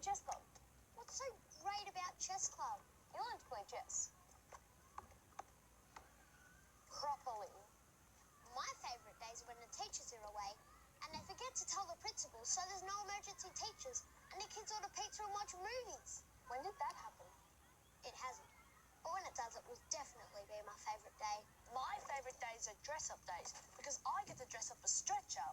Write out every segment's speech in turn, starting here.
chess club. What's so great about chess club? You learn to play chess. Properly. My favourite days are when the teachers are away and they forget to tell the principal, so there's no emergency teachers and the kids order pizza and watch movies. When did that happen? It hasn't. But when it does, it will definitely be my favourite day. My favourite days are dress-up days because I get to dress up as Stretcher.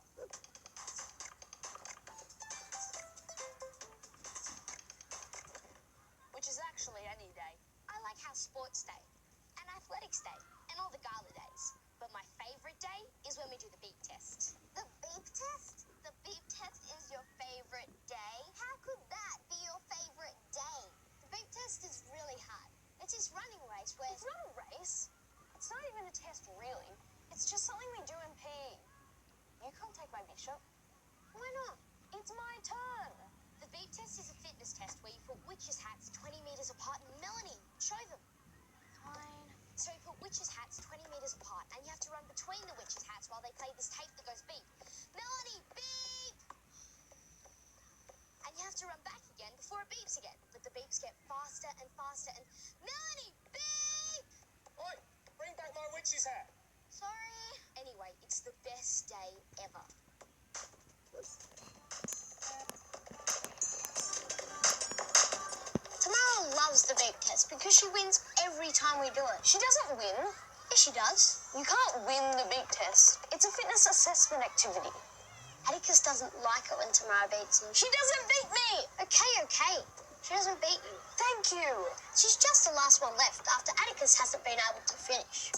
Which is actually any day. I like how sports day and athletics day and all the gala days. But my favourite day is when we do the beep test. The beep test? The beep test is your favourite day? How could that be your favourite day? The beep test is really hard. It's this running race where... It's not a race. It's not even a test, really. It's just something we do in PE. You can't take my bishop. Why not? It's my turn. The beep test is a fitness test where you put witches' hats 20 metres apart. Melanie, show them. Fine. So you put witches' hats 20 metres apart and you have to run between the witches' hats while they play this tape that goes beep. Melanie, beep! And you have to run back again before it beeps again. But the beeps get faster and faster and... Melanie, beep! Oi, bring back my witch's hat. Sorry. Anyway, it's the best day ever. Tamara loves the beep test because she wins every time we do it. She doesn't win. Yes, she does. You can't win the beep test. It's a fitness assessment activity. Atticus doesn't like it when Tamara beats him. She doesn't beat me. Okay. She doesn't beat you. Thank you. She's just the last one left after Atticus hasn't been able to finish.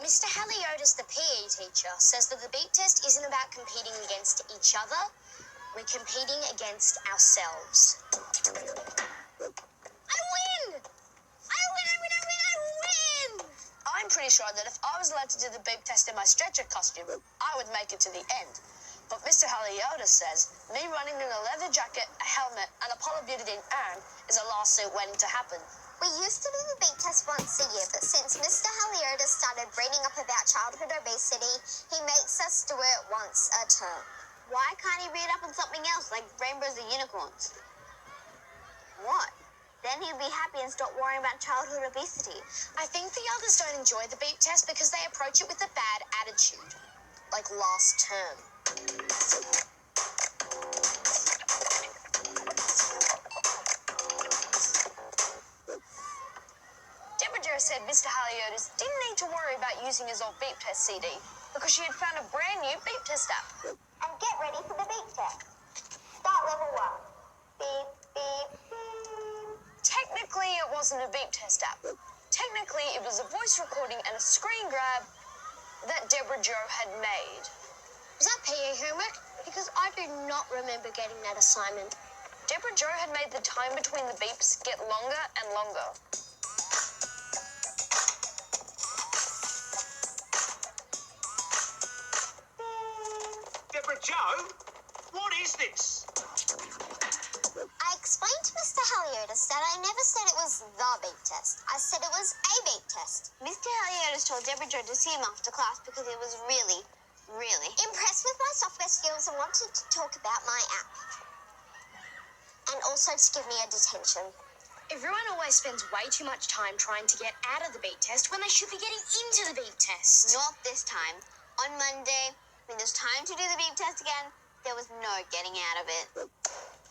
Mr. Haliotis, the PE teacher, says that the beep test isn't about competing against each other. We're competing against ourselves. I win! I'm pretty sure that if I was allowed to do the beep test in my Stretcher costume, I would make it to the end. But Mr. Haliotis says me running in a leather jacket, a helmet, and a polybutadiene urn is a lawsuit waiting to happen. We used to do the beep test once a year, but since Mr. Haliotis started reading up about childhood obesity, he makes us do it once a term. Why can't he read up on something else, like rainbows and unicorns? What? Then he'll be happy and stop worrying about childhood obesity. I think the others don't enjoy the beep test because they approach it with a bad attitude, like last term. Deborah Jo said Mr. Haliotis didn't need to worry about using his old beep test CD because she had found a brand new beep test app. And get ready for the beep test. Start level 1. Beep, beep, beep. Technically, it wasn't a beep test app. Technically, it was a voice recording and a screen grab that Deborah Jo had made. Was that PE homework? Because I do not remember getting that assignment. Deborah Jo had made the time between the beeps get longer and longer. Deborah Jo, what is this? I explained to Mr. Haliotis that I never said it was the beep test. I said it was a beep test. Mr. Haliotis told Deborah Jo to see him after class because he was really Impressed with my software skills and wanted to talk about my app. And also to give me a detention. Everyone always spends way too much time trying to get out of the beep test when they should be getting into the beep test. Not this time. On Monday, when there's time to do the beep test again, there was no getting out of it.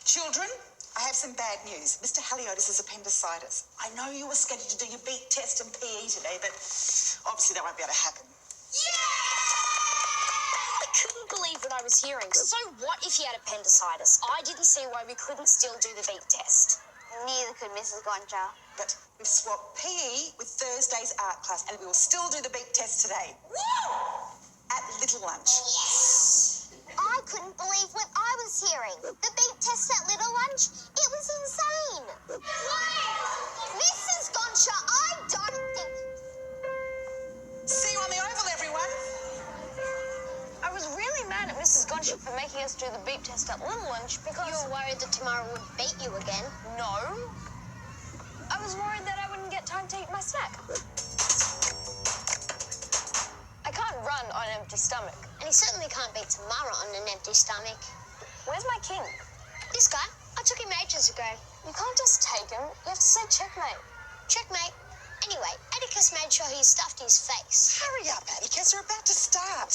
Children, I have some bad news. Mr. Haliotis has appendicitis. I know you were scheduled to do your beep test and PE today, but obviously that won't be able to happen. I couldn't believe what I was hearing. So what if he had appendicitis? I didn't see why we couldn't still do the beep test. Neither could Mrs. Goncha. But we've swapped PE with Thursday's art class, and we will still do the beep test today. At little lunch. Yes! I couldn't believe what I was hearing. The beep test at Little Lunch, it was insane. Mrs. Goncha, I don't think... See you on the oval, everyone. I was really mad at Mrs. Goncha for making us do the beep test at Little Lunch because... You were worried that Tamara would beat you again. No. I was worried that I wouldn't get time to eat my snack. I can't empty stomach. And he certainly can't beat Tamara on an empty stomach. Where's my king? This guy, I took him ages ago. You can't just take him. You have to say checkmate. Checkmate. Anyway, Atticus made sure he stuffed his face. Hurry up, Atticus. We're about to start.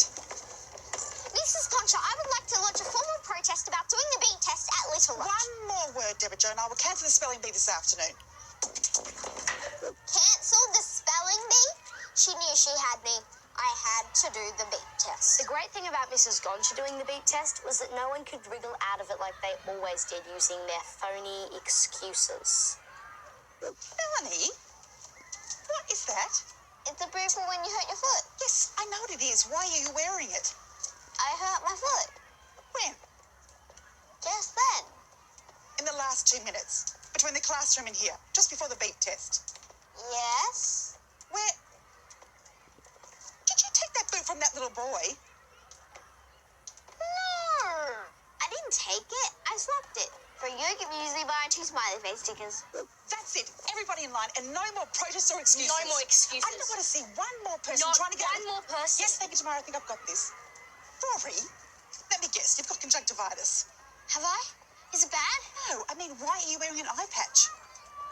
Mrs. Concha, I would like to lodge a formal protest about doing the beat test at Little Lodge. One more word, Deborah Jo, and I will cancel the spelling bee this afternoon. Cancel the spelling bee? She knew she had me. I had to do the beat test. The great thing about Mrs. Goncha doing the beat test was that no one could wriggle out of it like they always did, using their phony excuses. Melanie, what is that? It's a boo for when you hurt your foot. Yes, I know what it is. Why are you wearing it? I hurt my foot. When? Just then. In the last 2 minutes. Between the classroom and here. Just before the beat test. Yes? Where? Did you take that boot from that little boy? No. I didn't take it. I swapped it. For you, give me usually buying 2 smiley face stickers. That's it. Everybody in line and no more protests or excuses. No more excuses. I don't want to see one more person Not trying to get one more person. Yes, thank you, Tamara. I think I've got this. Rory, let me guess. You've got conjunctivitis. Have I? Is it bad? No, I mean, why are you wearing an eye patch?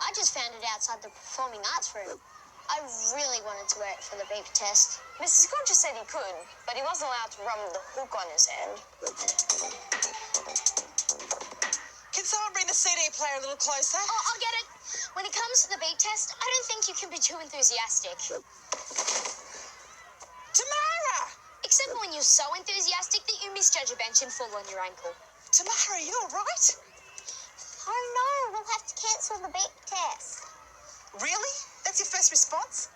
I just found it outside the performing arts room. I really wanted to wear it for the beep test. Mrs. Concha said he could, but he wasn't allowed to rub the hook on his hand. Can someone bring the CD player a little closer? Oh, I'll get it. When it comes to the beep test, I don't think you can be too enthusiastic. Tamara! Except when you're so enthusiastic that you misjudge a bench and fall on your ankle. Tamara, are you all right? Oh no, we'll have to cancel the beep test. Really? That's your first response?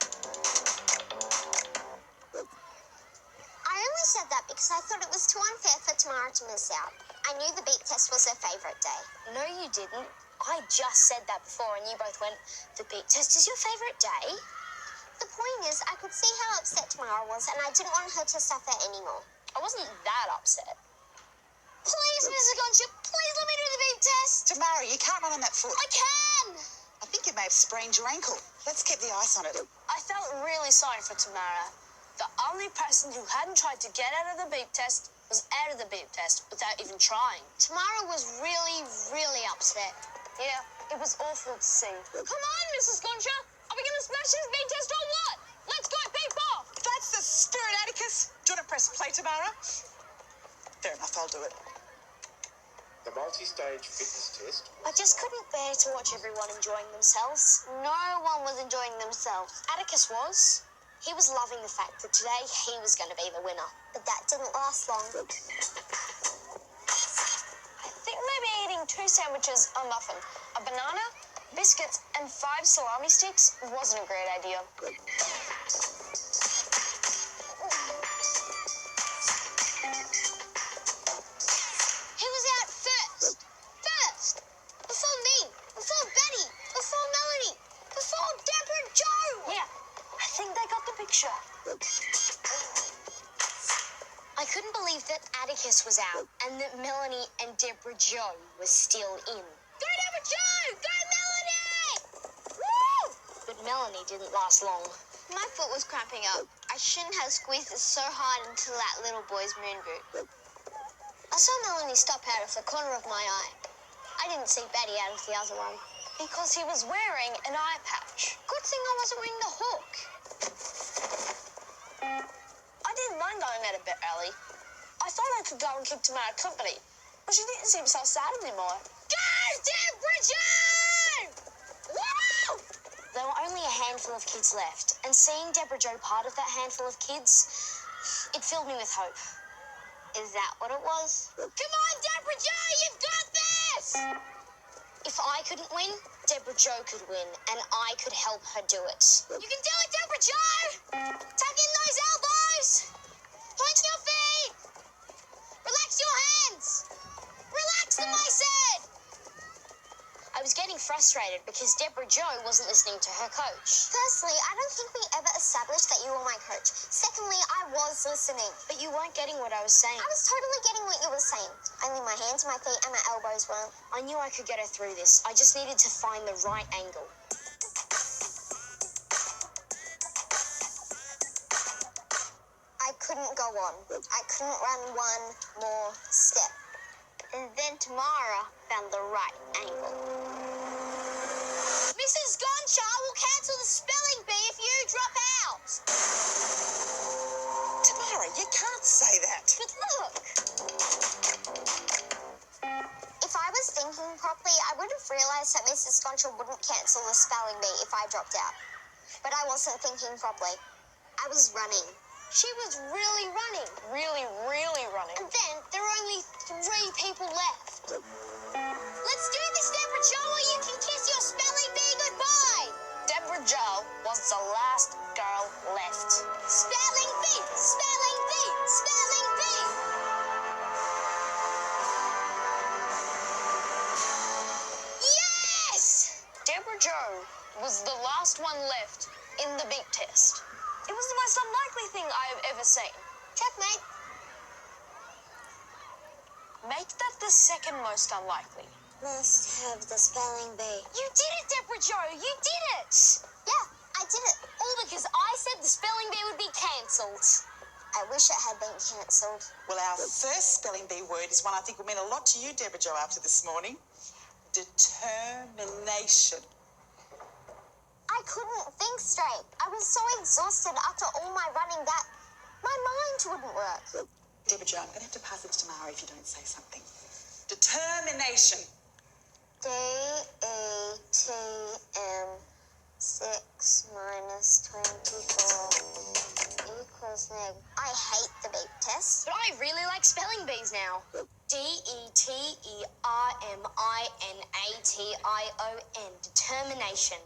I only said that because I thought it was too unfair for Tamara to miss out. I knew the beep test was her favourite day. No, you didn't. I just said that before, and you both went, the beat test is your favourite day? The point is, I could see how upset Tamara was, and I didn't want her to suffer anymore. I wasn't that upset. Please, Mrs. Concha, please let me do the beep test. Tamara, you can't run on that foot. I can. I think you may have sprained your ankle. Let's keep the ice on it. I felt really sorry for Tamara. The only person who hadn't tried to get out of the beep test was out of the beep test without even trying. Tamara was really, really upset. Yeah, it was awful to see. Come on, Mrs. Concha. Are we going to smash this beep test or what? Let's go, beep off. That's the spirit, Atticus. Do you want to press play, Tamara? Fair enough, I'll do it. The multi-stage fitness test. I just couldn't bear to watch everyone enjoying themselves. No one was enjoying themselves. Atticus was. He was loving the fact that today he was going to be the winner. But that didn't last long. I think maybe eating 2 sandwiches, a muffin, a banana, biscuits, and 5 salami sticks wasn't a great idea. Who was out first? First! Before me! Before Betty! Before Melanie! Before Deborah Jo! Yeah, I think they got the picture. I couldn't believe that Atticus was out and that Melanie and Deborah Jo were still in. Go Deborah Jo! Go Melanie! Woo! But Melanie didn't last long. My foot was cramping up. I shouldn't have squeezed it so hard into that little boy's moon boot. I saw Melanie stop out of the corner of my eye. I didn't see Betty out of the other one. Because he was wearing an eye patch. Good thing I wasn't wearing the hook. I didn't mind going out a bit early. I thought I could go and keep Tamara company, but she didn't seem so sad anymore. Go, Deborah Jo! Woo! There were only a handful of kids left, and seeing Deborah Jo part of that handful of kids, it filled me with hope. Is that what it was? Come on, Deborah Jo, you've got this! If I couldn't win, Deborah Jo could win, and I could help her do it. You can do it, Deborah Jo! Tuck in those elbows! Point your feet! Relax your hands! Relax them, I said! I was getting frustrated because Deborah Jo wasn't listening to her coach. Firstly, I don't think we ever established that you were my coach. Secondly, I was listening. But you weren't getting what I was saying. I was totally getting what you were saying. Only my hands, my feet, and my elbows weren't. I knew I could get her through this. I just needed to find the right angle. I couldn't couldn't go on. I couldn't run one more step. And then Tamara found the right angle. Mrs. Gonchar will cancel the spelling bee if you drop out. Tamara, you can't say that. But look. If I was thinking properly, I would have realised that Mrs. Gonchar wouldn't cancel the spelling bee if I dropped out. But I wasn't thinking properly. I was running. She was really running. Really, really running. And then there were only 3 people left. Let's do this, Deborah Jo, or you can kiss your spelling bee goodbye. Deborah Jo was the last girl left. Spelling bee, spelling bee, spelling bee. Yes! Deborah Jo was the last one left in the beep test. It was the most unlikely thing I have ever seen. Checkmate. Make that the second most unlikely. Must have the spelling bee. You did it, Deborah Jo. You did it. Yeah, I did it. All because I said the spelling bee would be cancelled. I wish it had been cancelled. Well, our first spelling bee word is one I think will mean a lot to you, Deborah Jo, after this morning. Determination. I couldn't think straight. I was so exhausted after all my running that my mind wouldn't work. Deborah Jo, I'm going to have to pass it to Tamara if you don't say something. Determination. DETM 6 minus 24 equals neg. I hate the beep test. But I really like spelling bees now. DETERMINATION. Determination.